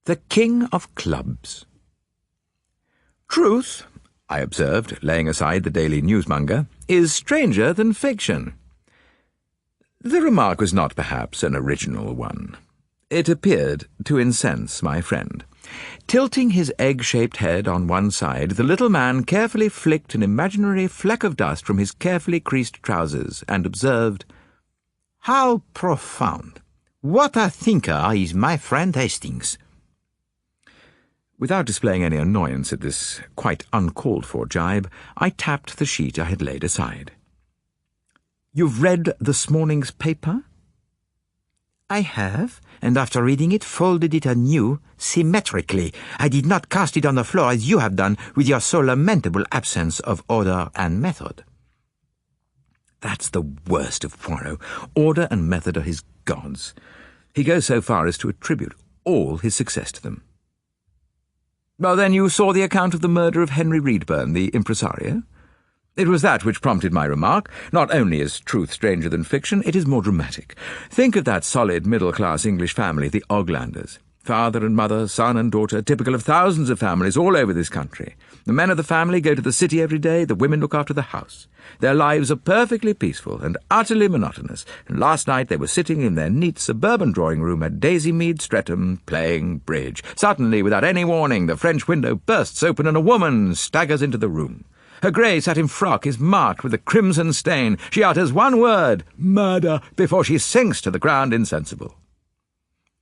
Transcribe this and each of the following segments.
The King of Clubs. Truth, I observed, laying aside the daily newsmonger, is stranger than fiction. The remark was not perhaps an original one. It appeared to incense my friend. Tilting his egg-shaped head on one side, the little man carefully flicked an imaginary fleck of dust from his carefully creased trousers and observed, "How profound! What a thinker is my friend Hastings!" Without displaying any annoyance at this quite uncalled-for jibe, I tapped the sheet I had laid aside. "You've read this morning's paper?" "I have, and after reading it, folded it anew, symmetrically. I did not cast it on the floor as you have done, with your so lamentable absence of order and method." That's the worst of Poirot. Order and method are his gods. He goes so far as to attribute all his success to them. "Well, then you saw the account of the murder of Henry Reedburn, the impresario?" It was that which prompted my remark. Not only is truth stranger than fiction, it is more dramatic. Think of that solid middle-class English family, the Oglanders. Father and mother, son and daughter, typical of thousands of families all over this country. The men of the family go to the city every day, the women look after the house. Their lives are perfectly peaceful and utterly monotonous, and last night they were sitting in their neat suburban drawing-room at Daisymead, Streatham, playing bridge. Suddenly, without any warning, the French window bursts open and a woman staggers into the room. Her grey satin frock is marked with a crimson stain. She utters one word, "Murder," before she sinks to the ground insensible.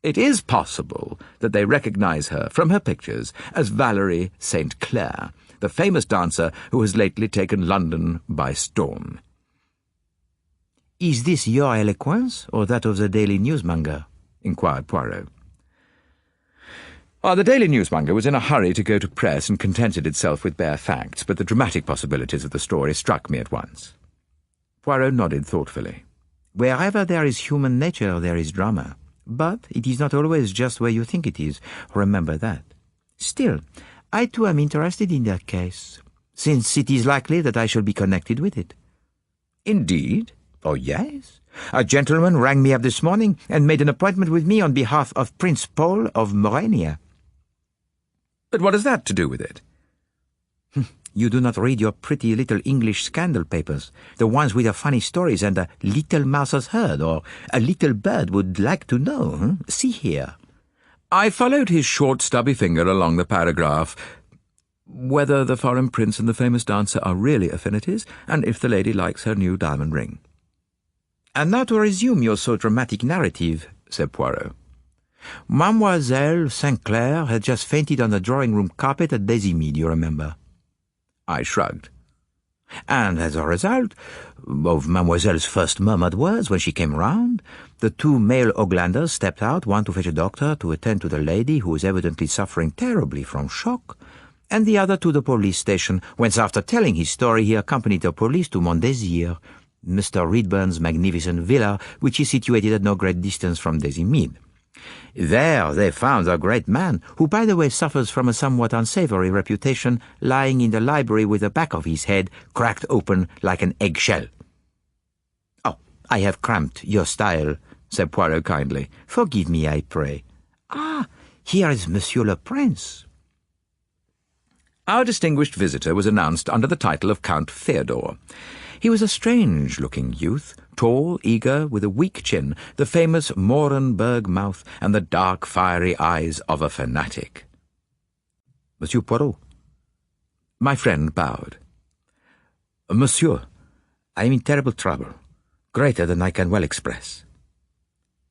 It is possible that they recognize her from her pictures as Valerie St. Clair, the famous dancer who has lately taken London by storm. "Is this your eloquence, or that of the Daily Newsmonger?" inquired Poirot. The Daily Newsmonger was in a hurry to go to press and contented itself with bare facts, but the dramatic possibilities of the story struck me at once. Poirot nodded thoughtfully. "Wherever there is human nature, there is drama. But it is not always just where you think it is. Remember that. Still, I too am interested in that case, since it is likely that I shall be connected with it." "Indeed? Oh, yes. A gentleman rang me up this morning and made an appointment with me on behalf of Prince Paul of Morania." "But what has that to do with it?" "You do not read your pretty little English scandal papers, the ones with the funny stories and a little mouse has heard, or a little bird would like to know. See here." I followed his short, stubby finger along the paragraph. Whether the foreign prince and the famous dancer are really affinities, and if the lady likes her new diamond ring. "And now to resume your so dramatic narrative," said Poirot. "Mademoiselle St. Clair had just fainted on the drawing-room carpet at Daisymead, you remember?" I shrugged. "And as a result of Mademoiselle's first murmured words when she came round, the two male Oglanders stepped out, one to fetch a doctor to attend to the lady who was evidently suffering terribly from shock, and the other to the police station, whence after telling his story he accompanied the police to Montdésir, Mr. Reedburn's magnificent villa, which is situated at no great distance from Daisymead. There they found the great man, who by the way suffers from a somewhat unsavory reputation, lying in the library with the back of his head cracked open like an eggshell." "Oh, I have cramped your style," said Poirot kindly. "Forgive me, I pray. Here is Monsieur le Prince." Our distinguished visitor was announced under the title of Count Theodore. He was a strange-looking youth, tall, eager, with a weak chin, the famous Morenberg mouth, and the dark, fiery eyes of a fanatic. "Monsieur Poirot." My friend bowed. "Monsieur, I am in terrible trouble, greater than I can well express."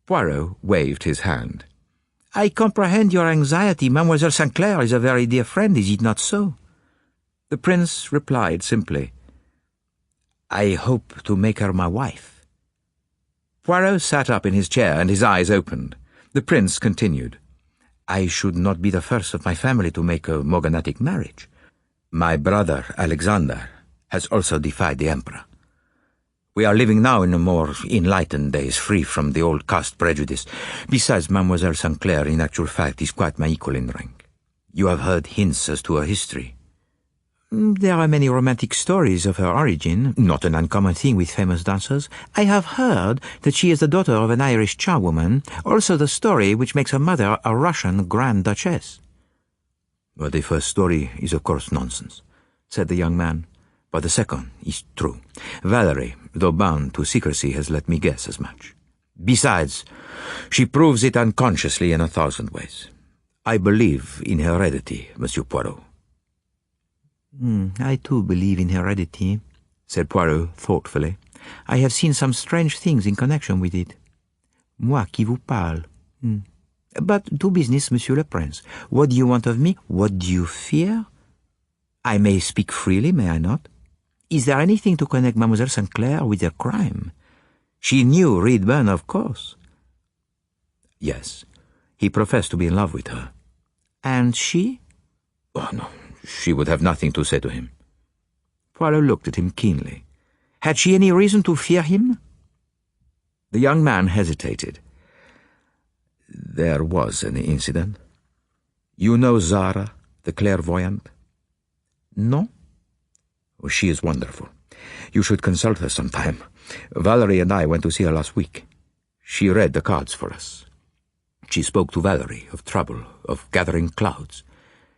Poirot waved his hand. "I comprehend your anxiety. Mademoiselle St. Clair is a very dear friend, is it not so?" The prince replied simply, "I hope to make her my wife." Poirot sat up in his chair and his eyes opened. The prince continued, "I should not be the first of my family to make a morganatic marriage. My brother, Alexander, has also defied the emperor. We are living now in a more enlightened days, free from the old caste prejudice. Besides, Mademoiselle St. Clair, in actual fact, is quite my equal in rank. You have heard hints as to her history." There are many romantic stories of her origin, not an uncommon thing with famous dancers. I have heard that she is the daughter of an Irish charwoman, also the story which makes her mother a Russian Grand Duchess. Well, the first story is of course nonsense, said the young man, but the second is true. Valerie, though bound to secrecy, has let me guess as much. Besides, she proves it unconsciously in 1,000 ways. I believe in heredity, Monsieur Poirot. I too believe in heredity, said Poirot thoughtfully. I have seen some strange things in connection with it. Moi qui vous parle. But to business, Monsieur le Prince. What do you want of me? What do you fear? I may speak freely, may I not? Is there anything to connect Mademoiselle St. Clair with the crime? She knew Redburn, of course. Yes, he professed to be in love with her. And she? Oh, no. She would have nothing to say to him. Poirot looked at him keenly. Had she any reason to fear him? The young man hesitated. There was an incident. You know Zara, the clairvoyante? No? Oh, she is wonderful. You should consult her sometime. Valerie and I went to see her last week. She read the cards for us. She spoke to Valerie of trouble, of gathering clouds.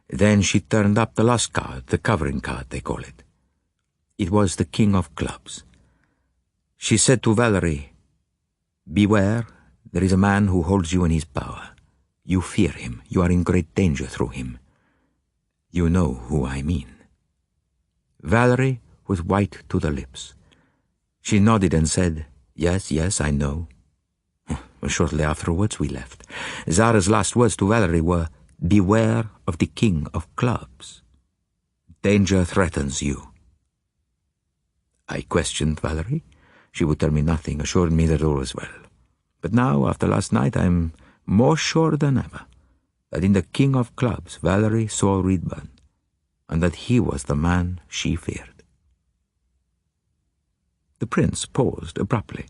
Then she turned up the last card, the covering card, they call it. It was the King of Clubs. She said to Valerie, beware, there is a man who holds you in his power. You fear him. You are in great danger through him. You know who I mean. Valerie was white to the lips. She nodded and said, yes, yes, I know. Shortly afterwards we left. Zara's last words to Valerie were, beware of the King of Clubs. Danger threatens you. I questioned Valerie. She would tell me nothing, assured me that all was well. But now, after last night, I am more sure than ever that in the King of Clubs Valerie saw Redburn, and that he was the man she feared. The prince paused abruptly.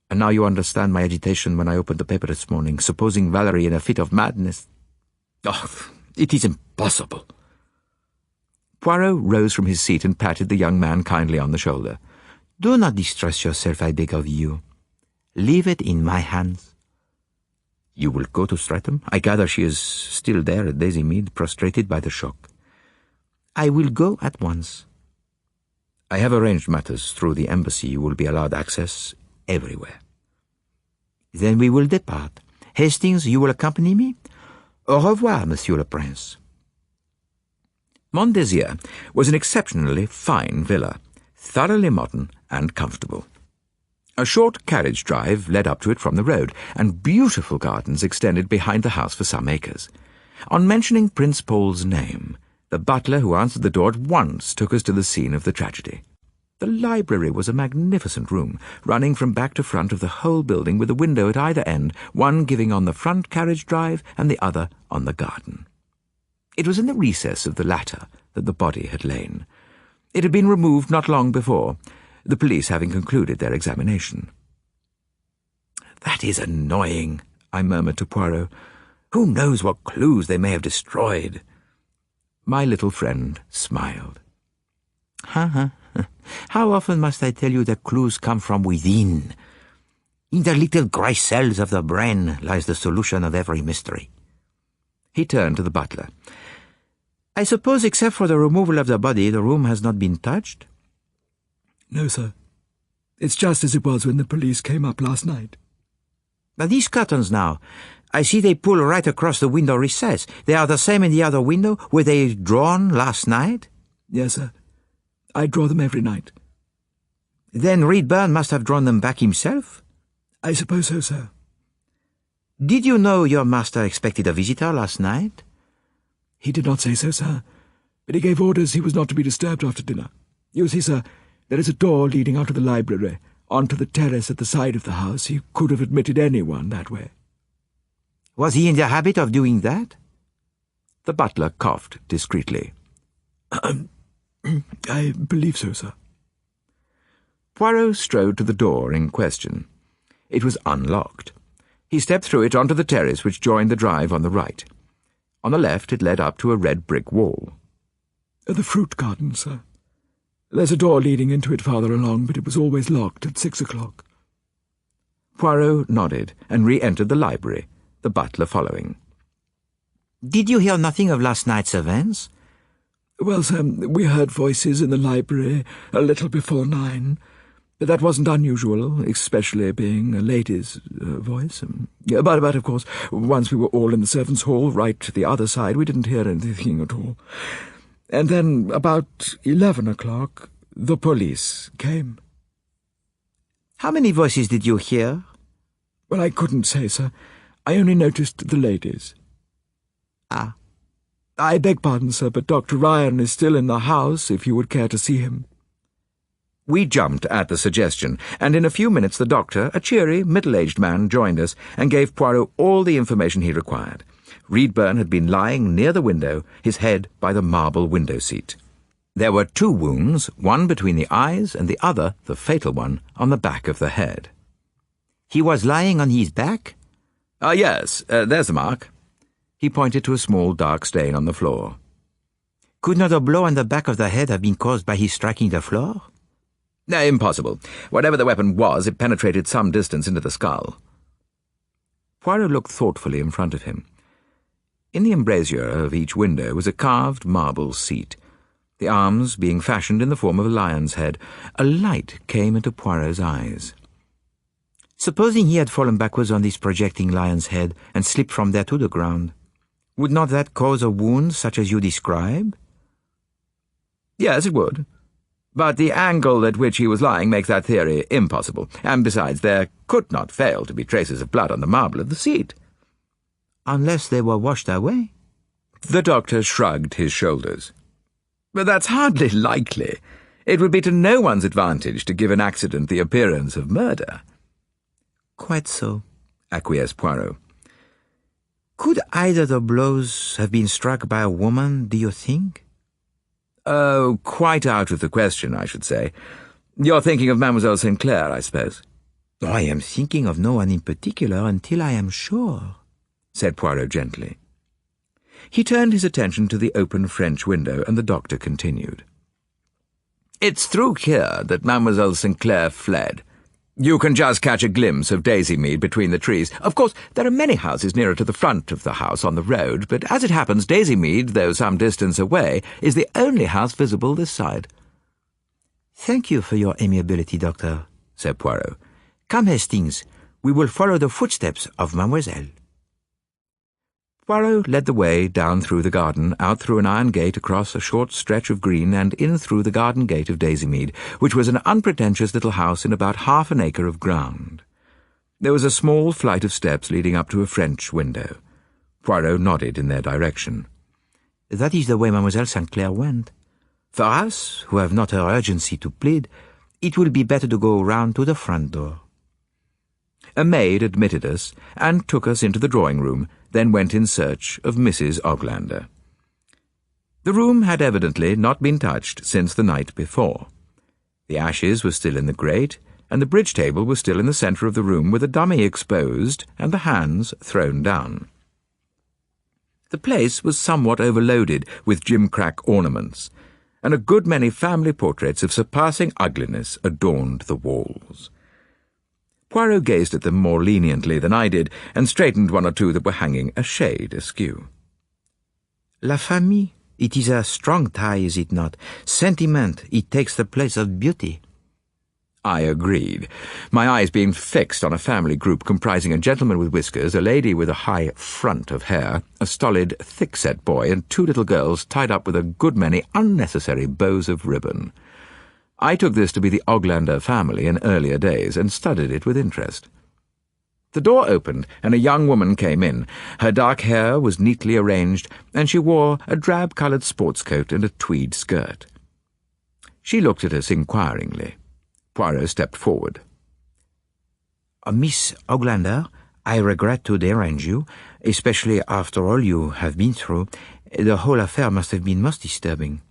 And now you understand my agitation when I opened the paper this morning, supposing Valerie in a fit of madness. Oh, it is impossible. Poirot rose from his seat and patted the young man kindly on the shoulder. Do not distress yourself, I beg of you. Leave it in my hands. You will go to Streatham? I gather she is still there at Daisy Mead, prostrated by the shock. I will go at once. I have arranged matters through the embassy. You will be allowed access everywhere. Then we will depart. Hastings, you will accompany me? Au revoir, Monsieur le Prince. Mondésir was an exceptionally fine villa, thoroughly modern and comfortable. A short carriage drive led up to it from the road, and beautiful gardens extended behind the house for some acres. On mentioning Prince Paul's name, the butler who answered the door at once took us to the scene of the tragedy. The library was a magnificent room, running from back to front of the whole building with a window at either end, one giving on the front carriage drive and the other on the garden. It was in the recess of the latter that the body had lain. It had been removed not long before, the police having concluded their examination. That is annoying, I murmured to Poirot. Who knows what clues they may have destroyed? My little friend smiled. How often must I tell you that clues come from within? In the little grey cells of the brain lies the solution of every mystery. He turned to the butler. I suppose except for the removal of the body, the room has not been touched? No, sir. It's just as it was when the police came up last night. But these curtains now, I see they pull right across the window recess. They are the same in the other window. Were they drawn last night? Yes, sir. I draw them every night. Then Redburn must have drawn them back himself? I suppose so, sir. Did you know your master expected a visitor last night? He did not say so, sir, but he gave orders he was not to be disturbed after dinner. You see, sir, there is a door leading out of the library, onto the terrace at the side of the house. He could have admitted anyone that way. Was he in the habit of doing that? The butler coughed discreetly. I believe so, sir. Poirot strode to the door in question. It was unlocked. He stepped through it onto the terrace which joined the drive on the right. On the left it led up to a red brick wall. The fruit garden, sir. There's a door leading into it farther along, but it was always locked at 6 o'clock. Poirot nodded and re-entered the library, the butler following. Did you hear nothing of last night's events? Well, sir, we heard voices in the library a little before 9, but that wasn't unusual, especially being a lady's voice. But, of course, once we were all in the servants' hall, right to the other side, we didn't hear anything at all. And then, about 11 o'clock, the police came. How many voices did you hear? Well, I couldn't say, sir. I only noticed the ladies. Ah. I beg pardon, sir, but Dr. Ryan is still in the house, if you would care to see him. We jumped at the suggestion, and in a few minutes the doctor, a cheery, middle-aged man, joined us and gave Poirot all the information he required. Reedburn had been lying near the window, his head by the marble window seat. There were 2 wounds, one between the eyes and the other, the fatal one, on the back of the head. He was lying on his back? Yes, there's the mark. He pointed to a small dark stain on the floor. Could not a blow on the back of the head have been caused by his striking the floor? Impossible. Whatever the weapon was, it penetrated some distance into the skull. Poirot looked thoughtfully in front of him. In the embrasure of each window was a carved marble seat, the arms being fashioned in the form of a lion's head. A light came into Poirot's eyes. Supposing he had fallen backwards on this projecting lion's head and slipped from there to the ground, would not that cause a wound such as you describe? Yes, it would. But the angle at which he was lying makes that theory impossible, and besides, there could not fail to be traces of blood on the marble of the seat. Unless they were washed away? The doctor shrugged his shoulders. But that's hardly likely. It would be to no one's advantage to give an accident the appearance of murder. Quite so, acquiesced Poirot. Could either the blows have been struck by a woman, do you think? Oh, quite out of the question, I should say. You're thinking of Mademoiselle Sinclair, I suppose. I am thinking of no one in particular until I am sure, said Poirot gently. He turned his attention to the open French window, and the doctor continued. It's through here that Mademoiselle Sinclair fled. You can just catch a glimpse of Daisymead between the trees. Of course, there are many houses nearer to the front of the house on the road, but as it happens, Daisymead, though some distance away, is the only house visible this side. Thank you for your amiability, Doctor, said Poirot. Come, Hastings, we will follow the footsteps of Mademoiselle. Poirot led the way down through the garden, out through an iron gate across a short stretch of green, and in through the garden gate of Daisymead, which was an unpretentious little house in about half an acre of ground. There was a small flight of steps leading up to a French window. Poirot nodded in their direction. That is the way Mademoiselle Sinclair went. For us, who have not her urgency to plead, it will be better to go round to the front door. A maid admitted us and took us into the drawing-room, then went in search of Mrs. Oglander. The room had evidently not been touched since the night before. The ashes were still in the grate, and the bridge table was still in the centre of the room with a dummy exposed and the hands thrown down. The place was somewhat overloaded with gimcrack ornaments, and a good many family portraits of surpassing ugliness adorned the walls. Poirot gazed at them more leniently than I did, and straightened one or two that were hanging a shade askew. La famille, it is a strong tie, is it not? Sentiment, it takes the place of beauty. I agreed, my eyes being fixed on a family group comprising a gentleman with whiskers, a lady with a high front of hair, a stolid, thick-set boy, and 2 little girls tied up with a good many unnecessary bows of ribbon. I took this to be the Oglander family in earlier days, and studied it with interest. The door opened, and a young woman came in. Her dark hair was neatly arranged, and she wore a drab-coloured sports coat and a tweed skirt. She looked at us inquiringly. Poirot stepped forward. Miss Oglander, I regret to derange you, especially after all you have been through. The whole affair must have been most disturbing.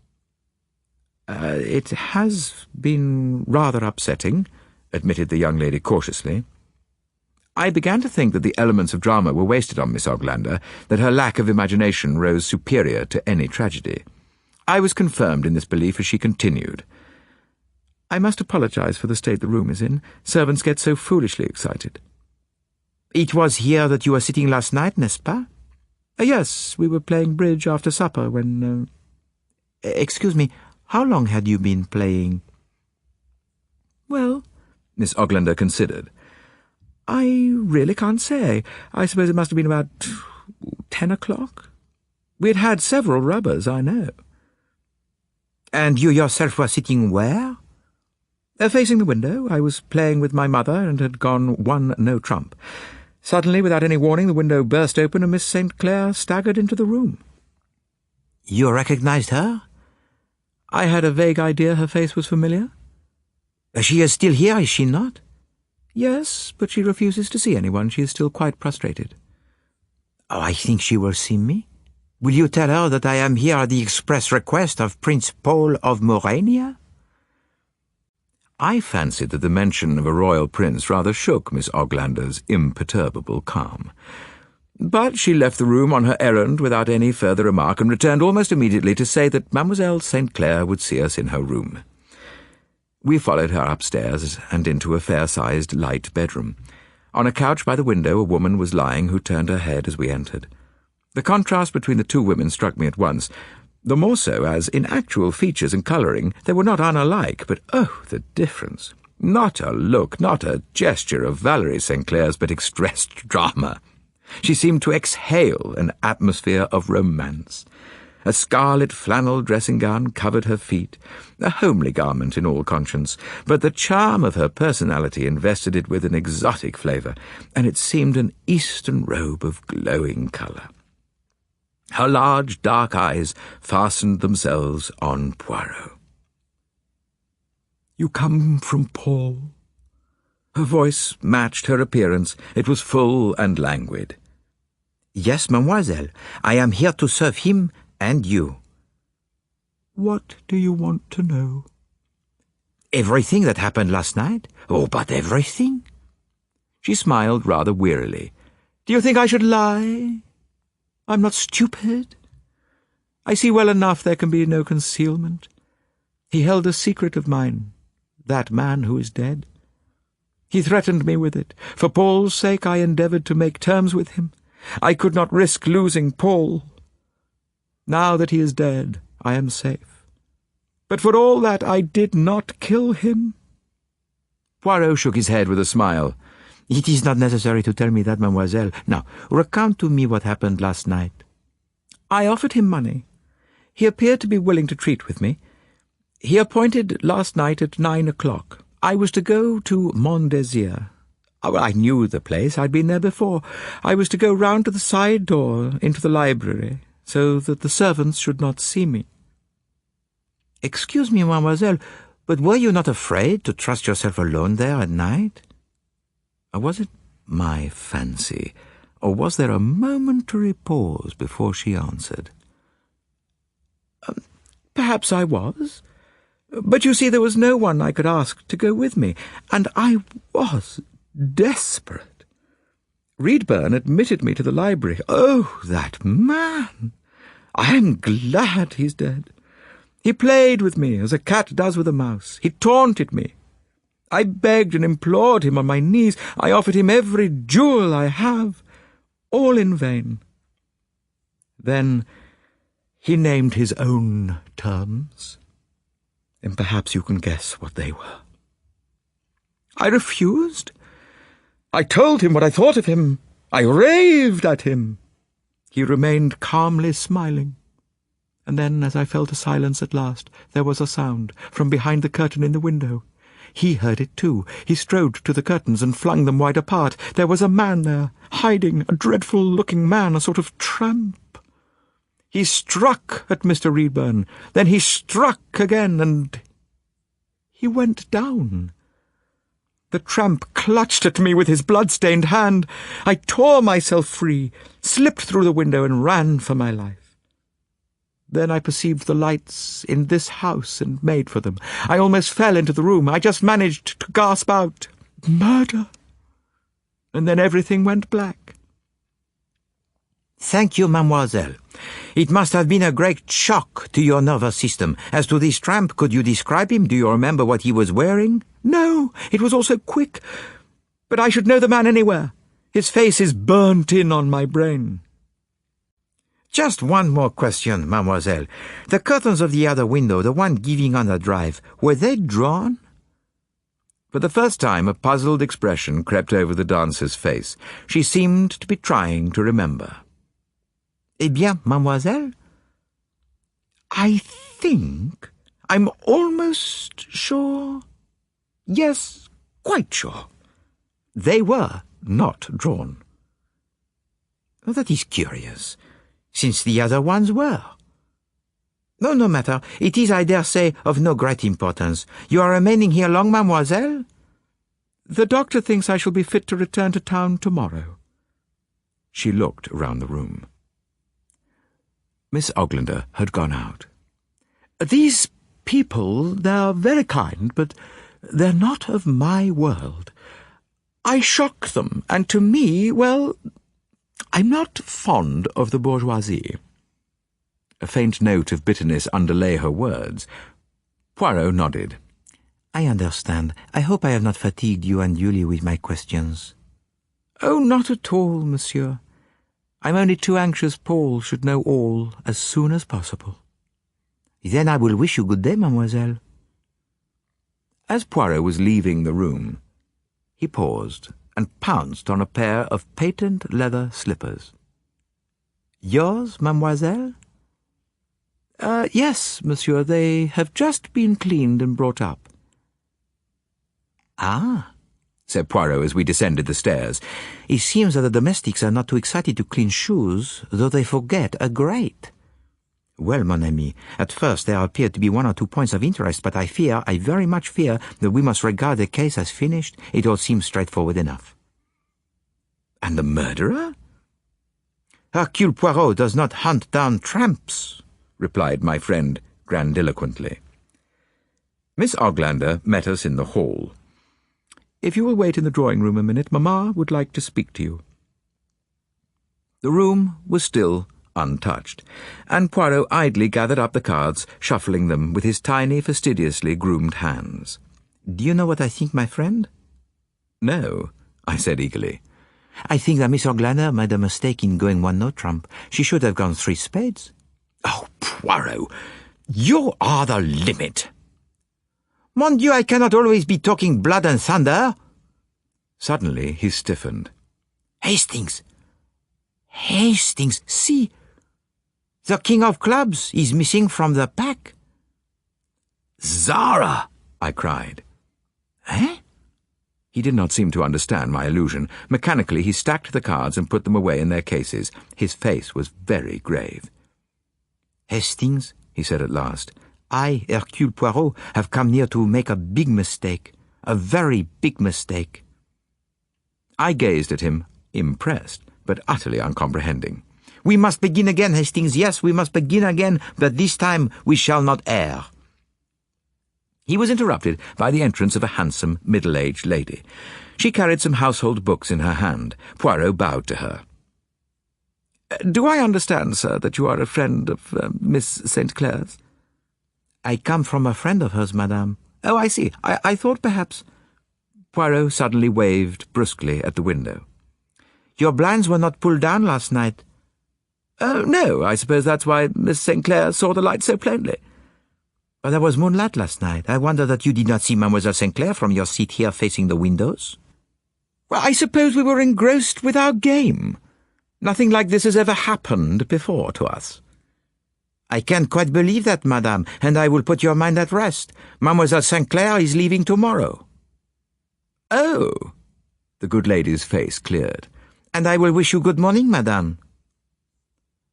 It has been rather upsetting, admitted the young lady cautiously. I began to think that the elements of drama were wasted on Miss Oglander, that her lack of imagination rose superior to any tragedy. I was confirmed in this belief as she continued. I must apologize for the state the room is in. Servants get so foolishly excited. It was here that you were sitting last night, n'est-ce pas? Yes, we were playing bridge after supper when... Excuse me, how long had you been playing? Well, Miss Oglander considered. I really can't say. I suppose it must have been about 10 o'clock. We had had several rubbers, I know. And you yourself were sitting where? Facing the window. I was playing with my mother and had gone 1 no trump. Suddenly, without any warning, the window burst open and Miss St. Clair staggered into the room. You recognized her? I had a vague idea her face was familiar. She is still here, is she not? Yes, but she refuses to see anyone. She is still quite prostrated. Oh, I think she will see me. Will you tell her that I am here at the express request of Prince Paul of Morania? I fancied that the mention of a royal prince rather shook Miss Oglander's imperturbable calm. But she left the room on her errand without any further remark and returned almost immediately to say that Mademoiselle St. Clair would see us in her room. We followed her upstairs and into a fair-sized, light bedroom. On a couch by the window a woman was lying who turned her head as we entered. The contrast between the two women struck me at once, the more so as, in actual features and colouring, they were not unalike, but oh, the difference! Not a look, not a gesture of Valerie St. Clair's, but expressed drama. She seemed to exhale an atmosphere of romance. A scarlet flannel dressing-gown covered her feet, a homely garment in all conscience, but the charm of her personality invested it with an exotic flavour, and it seemed an Eastern robe of glowing colour. Her large, dark eyes fastened themselves on Poirot. "You come from Paul?" Her voice matched her appearance. It was full and languid. Yes, mademoiselle. I am here to serve him and you. What do you want to know? Everything that happened last night? Oh, but everything? She smiled rather wearily. Do you think I should lie? I'm not stupid. I see well enough there can be no concealment. He held a secret of mine, that man who is dead. He threatened me with it. For Paul's sake I endeavoured to make terms with him. I could not risk losing Paul. Now that he is dead, I am safe. But for all that, I did not kill him. Poirot shook his head with a smile. It is not necessary to tell me that, mademoiselle. Now, recount to me what happened last night. I offered him money. He appeared to be willing to treat with me. He appointed last night at 9 o'clock. I was to go to Montdésir. I knew the place. I'd been there before. I was to go round to the side door into the library, so that the servants should not see me. Excuse me, mademoiselle, but were you not afraid to trust yourself alone there at night? Or was it my fancy, or was there a momentary pause before she answered? Perhaps I was. But you see, there was no one I could ask to go with me, and I was desperate. Reedburn admitted me to the library. Oh, that man! I am glad he's dead. He played with me as a cat does with a mouse. He taunted me. I begged and implored him on my knees. I offered him every jewel I have, all in vain. Then he named his own terms, and perhaps you can guess what they were. I refused. I told him what I thought of him. I raved at him. He remained calmly smiling. And then, as I fell to silence at last, there was a sound from behind the curtain in the window. He heard it too. He strode to the curtains and flung them wide apart. There was a man there, hiding, a dreadful-looking man, a sort of tramp. He struck at Mr. Reedburn. Then he struck again, and he went down. The tramp clutched at me with his blood-stained hand. I tore myself free, slipped through the window, and ran for my life. Then I perceived the lights in this house and made for them. I almost fell into the room. I just managed to gasp out, "Murder!" And then everything went black. Thank you, mademoiselle. It must have been a great shock to your nervous system. As to this tramp, could you describe him? Do you remember what he was wearing?" "No, it was all so quick. But I should know the man anywhere. His face is burnt in on my brain." "Just one more question, mademoiselle. The curtains of the other window, the one giving on the drive, were they drawn?" For the first time a puzzled expression crept over the dancer's face. She seemed to be trying to remember. "Eh bien, mademoiselle?" "I think I'm almost sure. Yes, quite sure. They were not drawn." "Oh, that is curious, since the other ones were. No matter. It is, I dare say, of no great importance. You are remaining here long, mademoiselle?" "The doctor thinks I shall be fit to return to town tomorrow." She looked around the room. Miss Oglander had gone out. "These people, they're very kind, but they're not of my world. I shock them, and to me, well, I'm not fond of the bourgeoisie." A faint note of bitterness underlay her words. Poirot nodded. "I understand. I hope I have not fatigued you unduly with my questions." "Oh, not at all, monsieur. I'm only too anxious Paul should know all as soon as possible." "Then I will wish you good day, mademoiselle." As Poirot was leaving the room, he paused and pounced on a pair of patent leather slippers. "Yours, mademoiselle?" Yes, monsieur. They have just been cleaned and brought up." "Ah," said Poirot as we descended the stairs. "It seems that the domestics are not too excited to clean shoes, though they forget a grate. Well, mon ami, at first there appeared to be 1 or 2 points of interest, but I very much fear, that we must regard the case as finished. It all seems straightforward enough." "And the murderer?" "Hercule Poirot does not hunt down tramps," replied my friend grandiloquently. Miss Oglander met us in the hall. "If you will wait in the drawing-room a minute, Mamma would like to speak to you." The room was still untouched, and Poirot idly gathered up the cards, shuffling them with his tiny, fastidiously groomed hands. "Do you know what I think, my friend?" "No," I said eagerly. "I think that Miss Oglander made a mistake in going 1-note trump. She should have gone 3 spades." "Oh, Poirot, you are the limit." "Mon Dieu, I cannot always be talking blood and thunder." Suddenly he stiffened. Hastings! See! The king of clubs is missing from the pack." "Zara!" I cried. "Eh?" He did not seem to understand my allusion. Mechanically he stacked the cards and put them away in their cases. His face was very grave. "Hastings," he said at last, "I, Hercule Poirot, have come near to make a big mistake. A very big mistake." I gazed at him, impressed, but utterly uncomprehending. "We must begin again, Hastings. Yes, we must begin again, but this time we shall not err." He was interrupted by the entrance of a handsome, middle-aged lady. She carried some household books in her hand. Poirot bowed to her. "Do I understand, sir, that you are a friend of Miss St. Clair's?" "I come from a friend of hers, madame." "Oh, I see. I thought perhaps—" Poirot suddenly waved brusquely at the window. "Your blinds were not pulled down last night." "Oh, no, I suppose that's why Miss St. Clair saw the light so plainly." "But there was moonlight last night. I wonder that you did not see Mademoiselle St. Clair from your seat here facing the windows." "Well, I suppose we were engrossed with our game. Nothing like this has ever happened before to us." "I can quite believe that, madame, and I will put your mind at rest. Mademoiselle St. Clair is leaving tomorrow." "Oh!" The good lady's face cleared. "And I will wish you good morning, madame."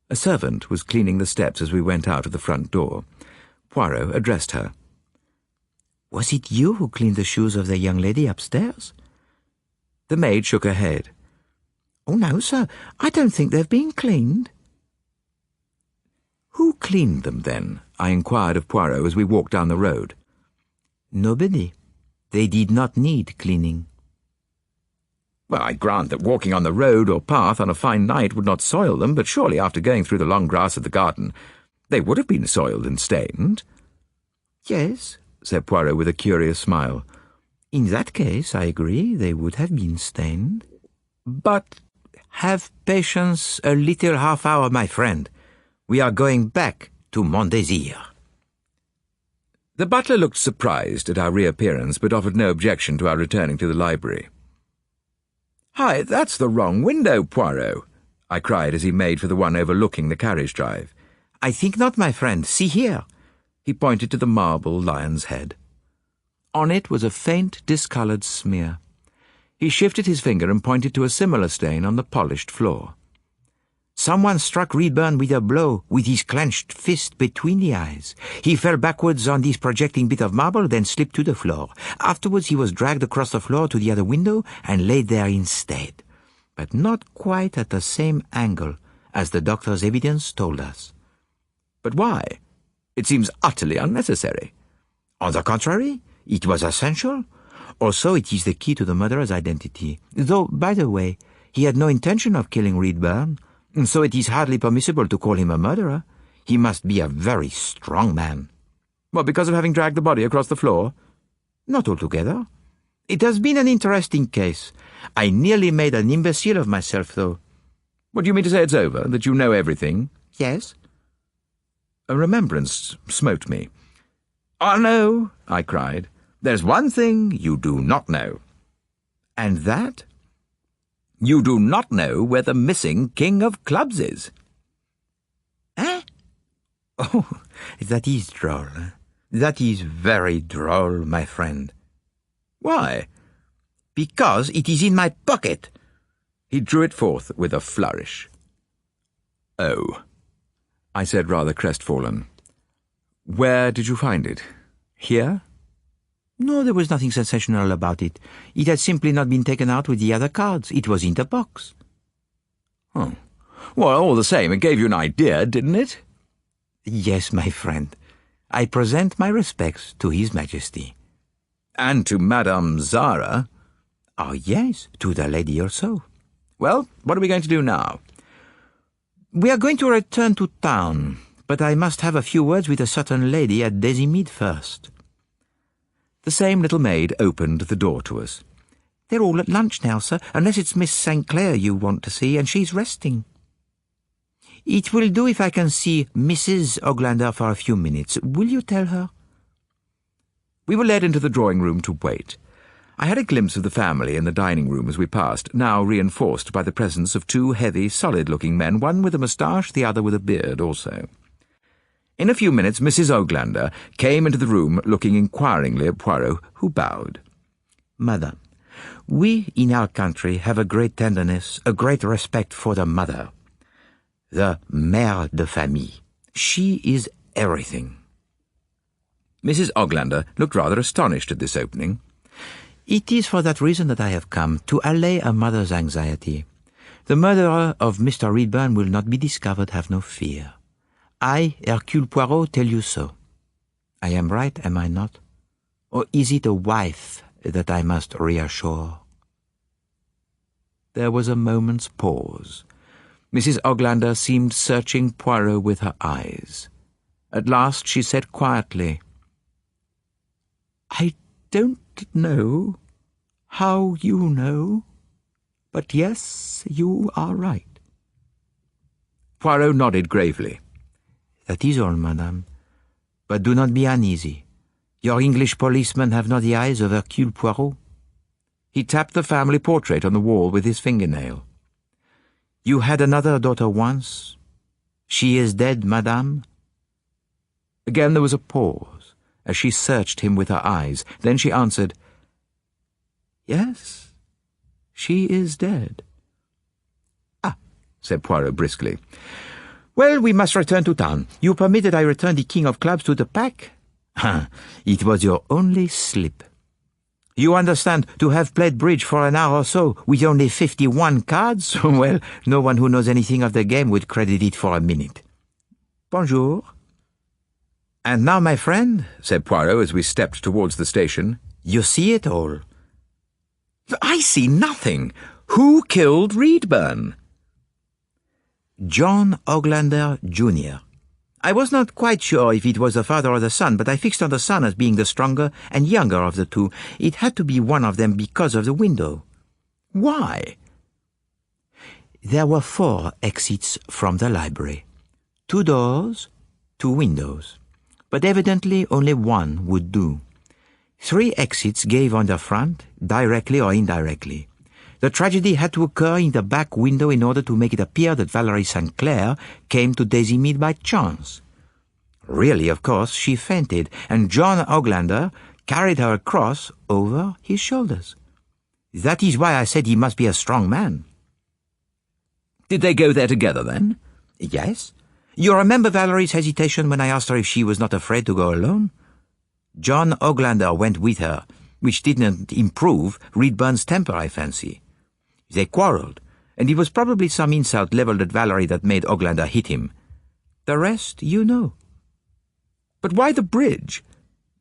A servant was cleaning the steps as we went out of the front door. Poirot addressed her. "Was it you who cleaned the shoes of the young lady upstairs?" The maid shook her head. "Oh, no, sir. I don't think they've been cleaned." "Who cleaned them, then?" I inquired of Poirot as we walked down the road. "Nobody. They did not need cleaning." Well, I grant that walking on the road or path on a fine night would not soil them, but surely after going through the long grass of the garden, they would have been soiled and stained. Yes, said Poirot with a curious smile. in that case, I agree, they would have been stained. But have patience a little half-hour, my friend. We are going back to Montdésir. The butler looked surprised at our reappearance, but offered no objection to our returning to the library. "Hi, that's the wrong window, Poirot," I cried as he made for the one overlooking the carriage drive. I think not, my friend. See here. He pointed to the marble lion's head. On it was a faint, discoloured smear. He shifted his finger and pointed to a similar stain on the polished floor. Someone struck Redburn with a blow with his clenched fist between the eyes. He fell backwards on this projecting bit of marble, then slipped to the floor. Afterwards he was dragged across the floor to the other window and laid there instead, but not quite at the same angle as the doctor's evidence told us. But why? It seems utterly unnecessary. On the contrary, it was essential. Also, it is the key to the murderer's identity. Though, by the way, he had no intention of killing Redburn, and so it is hardly permissible to call him a murderer. He must be a very strong man. What, because of having dragged the body across the floor? Not altogether. It has been an interesting case. I nearly made an imbecile of myself, though. What, do you mean to say it's over, that you know everything? Yes. A remembrance smote me. "Oh, no," I cried. "There's one thing you do not know." And that? You do not know where the missing King of Clubs is. Eh? Oh, that is droll. That is very droll, my friend. Why? Because it is in my pocket. He drew it forth with a flourish. "Oh," I said rather crestfallen. "Where did you find it? Here?" No, there was nothing sensational about it. It had simply not been taken out with the other cards. It was in the box. Oh. Well, all the same, it gave you an idea, didn't it? Yes, my friend. I present my respects to His Majesty. And to Madame Zara. Oh, yes, to the lady also. Well, what are we going to do now? We are going to return to town, but I must have a few words with a certain lady at Désimide first. The same little maid opened the door to us. They're all at lunch now, sir, unless it's Miss St. Clair you want to see, and she's resting. It will do if I can see Mrs. Oglander for a few minutes. Will you tell her? We were led into the drawing-room to wait. I had a glimpse of the family in the dining-room as we passed, now reinforced by the presence of two heavy, solid-looking men, one with a moustache, the other with a beard also. In a few minutes, Mrs. Oglander came into the room looking inquiringly at Poirot, who bowed. Madame, we in our country have a great tenderness, a great respect for the mother, the mère de famille. She is everything. Mrs. Oglander looked rather astonished at this opening. It is for that reason that I have come, to allay a mother's anxiety. The murderer of Mr. Redburn will not be discovered, have no fear. I, Hercule Poirot, tell you so. I am right, am I not? Or is it a wife that I must reassure? There was a moment's pause. Mrs. Oglander seemed searching Poirot with her eyes. At last she said quietly, "I don't know how you know, but yes, you are right." Poirot nodded gravely. That is all, madame. But do not be uneasy. Your English policemen have not the eyes of Hercule Poirot. He tapped the family portrait on the wall with his fingernail. You had another daughter once. She is dead, madame? Again there was a pause, as she searched him with her eyes. Then she answered, "Yes, she is dead." "Ah," said Poirot briskly. "Well, we must return to town. You permit that I return the King of Clubs to the pack?" It was your only slip. You understand, to have played bridge for an hour or so with only 51 cards? Well, no one who knows anything of the game would credit it for a minute. Bonjour. And now, my friend, said Poirot as we stepped towards the station, you see it all. I see nothing. Who killed Reedburn? John Oglander, Jr. I was not quite sure if it was the father or the son, but I fixed on the son as being the stronger and younger of the two. It had to be one of them because of the window. Why? There were 4 exits from the library. 2 doors, 2 windows. But evidently only one would do. 3 exits gave on the front, directly or indirectly. The tragedy had to occur in the back window in order to make it appear that Valerie St. Clair came to Daisy Mead by chance. Really, of course, she fainted, and John Oglander carried her across over his shoulders. That is why I said he must be a strong man. Did they go there together, then? Yes. You remember Valerie's hesitation when I asked her if she was not afraid to go alone? John Oglander went with her, which didn't improve Reedburn's temper, I fancy. They quarrelled, and it was probably some insult levelled at Valerie that made Oglander hit him. The rest you know. But why the bridge?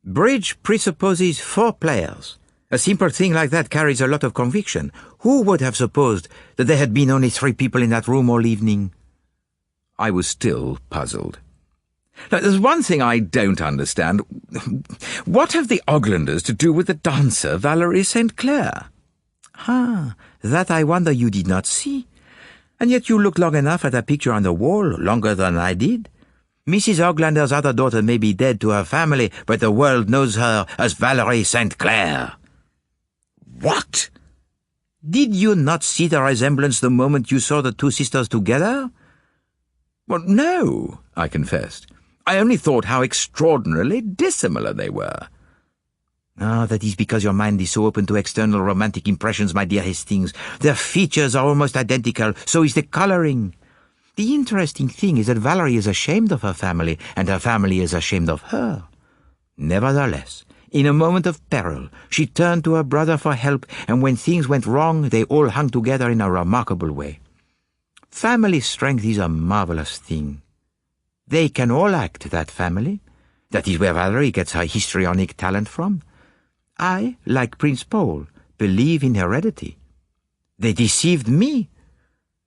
Bridge presupposes 4 players. A simple thing like that carries a lot of conviction. Who would have supposed that there had been only 3 people in that room all evening? I was still puzzled. Now, there's one thing I don't understand. What have the Oglanders to do with the dancer Valerie St. Clair? That I wonder you did not see. And yet you looked long enough at a picture on the wall, longer than I did. Mrs. Oglander's other daughter may be dead to her family, but the world knows her as Valerie St. Clair. What? Did you not see the resemblance the moment you saw the 2 sisters together? Well, no, I confessed. I only thought how extraordinarily dissimilar they were. That is because your mind is so open to external romantic impressions, my dear Hastings. Their features are almost identical, so is the colouring. The interesting thing is that Valerie is ashamed of her family, and her family is ashamed of her. Nevertheless, in a moment of peril, she turned to her brother for help, and when things went wrong, they all hung together in a remarkable way. Family strength is a marvellous thing. They can all act, that family. That is where Valerie gets her histrionic talent from. I, like Prince Paul, believe in heredity. They deceived me.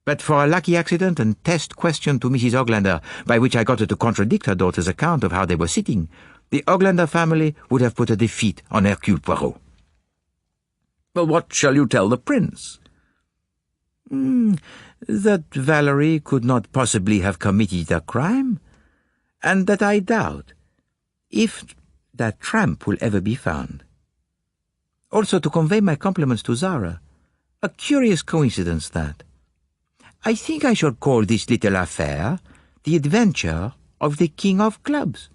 But for a lucky accident and test question to Mrs. Oglander, by which I got her to contradict her daughter's account of how they were sitting, the Oglander family would have put a defeat on Hercule Poirot. Well, what shall you tell the prince? That Valerie could not possibly have committed a crime, and that I doubt if that tramp will ever be found. Also to convey my compliments to Zara. A curious coincidence, that. I think I should call this little affair the adventure of the King of Clubs.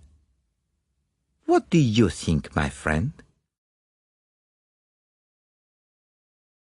What do you think, my friend?